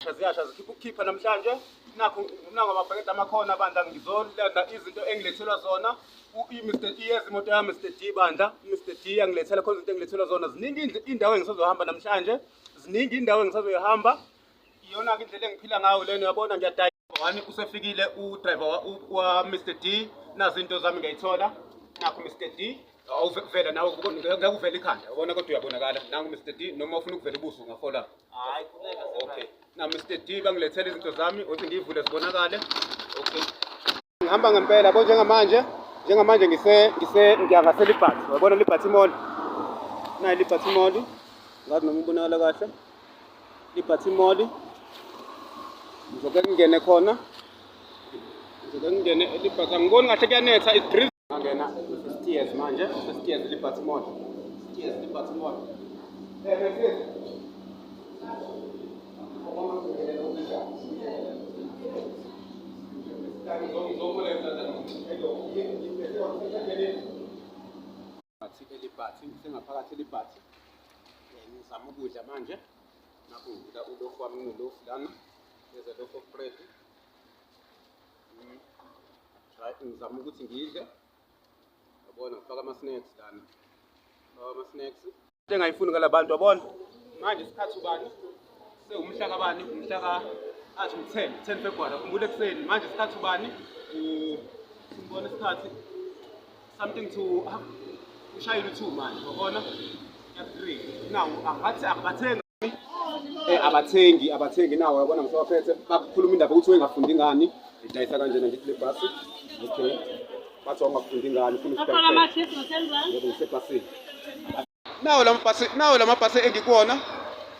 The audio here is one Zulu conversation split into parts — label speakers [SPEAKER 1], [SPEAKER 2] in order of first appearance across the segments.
[SPEAKER 1] Ziyasha zikhipha namhlanje nakho amabhekede amakhona bandla ngizolanda izinto engilethelwa zona Mr. D yezi imoto yami Mr. D bandla Mr. D angilethela khona izinto engilethelwa zona ziningi indawo engisazohamba namhlanje ziningi indawo engisazohamba iyona ke indlela engiphila ngayo lena uyabona ngiyadaya wani usefikile udriver wa Mr. D nazo into zami ngiyayithola nakho Mr. D awuvela nawe ngakuvela ikhanda ubona kodwa uyabonakala nangu Mr. D noma ufuna ukuvela ubuso ngafola
[SPEAKER 2] hayi khuleka
[SPEAKER 1] okay na Mr. D bangilethela izinto zami uthi ngivule zibonakale okay ngihamba ngempela yabo njengamanje ngiya ngaselibhathi wabona libhathi mall nayi libhathi mall ngathi noma ubonakala kahle libhathi mall ngizoke ngingene khona elibhathi angiboni kahle kuyanetha idrift ngangena stairs manje stairs libhathi mall stairs libhathi mall elibhathi sengaphakathi elibhathi ngizama ukudla manje nakho ngidla ulofu wami nolofu lana leza loaf of bread ngizama ukuthi ngidle yabona ngifaka ama-snacks lana ama-snacks engayifuni ngalabantu wabona manje isikhathi ubani sewumhla kabani umhla athi u-10 February akhumbule ekuseni manje isikhathi ubani simbona isikhathi something to ushayile u2 manje wabona ya3 nawo angathi abathengi nawo yabona ngisawaphethe bakhuluma indaba ukuthi wengafundi ngani idayisa kanjena ngithi le bus okay bathi wangafundi ngani ufuna ukubheka nawo lamabhasi engikuwona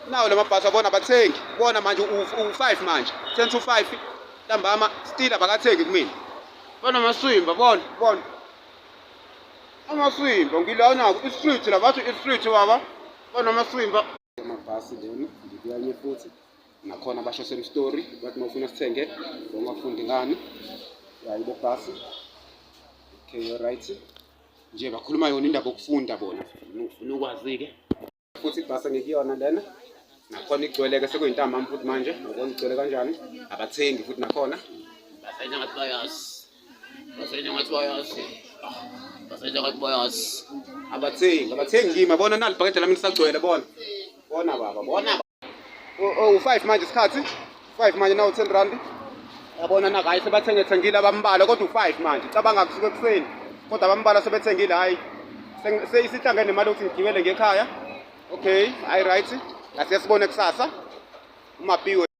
[SPEAKER 1] nawo lamabhasi abona abathengi bona manje u5 manje 10 to 5 ntambama still abakathengi kumina bona amaswimba bona amaswimba ngilana i-street la bathi i-street baba bona amaswimba amabhasi lena ngikuyanye futhi nakhona basho same story bathi mawufuna sithenge ungafundi ngani yayi le bhasi okay alright nje bakhuluma yona indaba yokufunda bona ufuna ukwazi ke futhi ibhasi ngikuyona lena nakhona igcweleke sekuyintambama futhi manje ngibona igcwele kanjani abathengi futhi nakhona
[SPEAKER 2] basenza ngathi bayazi
[SPEAKER 1] abathengi ngima bona nali bhakede lami lisagcwele bona baba u5 manje isikhathi 5 manje nawo 10 rand yabona na hayi sebathengile abambala kodwa u5 manje cabanga kusuka ekuseni kodwa abambala sebethengile hayi seyisihlangene nemali ukuthi ngigibele ngekhaya okay hayi right asiyasibone kusasa uMapiwe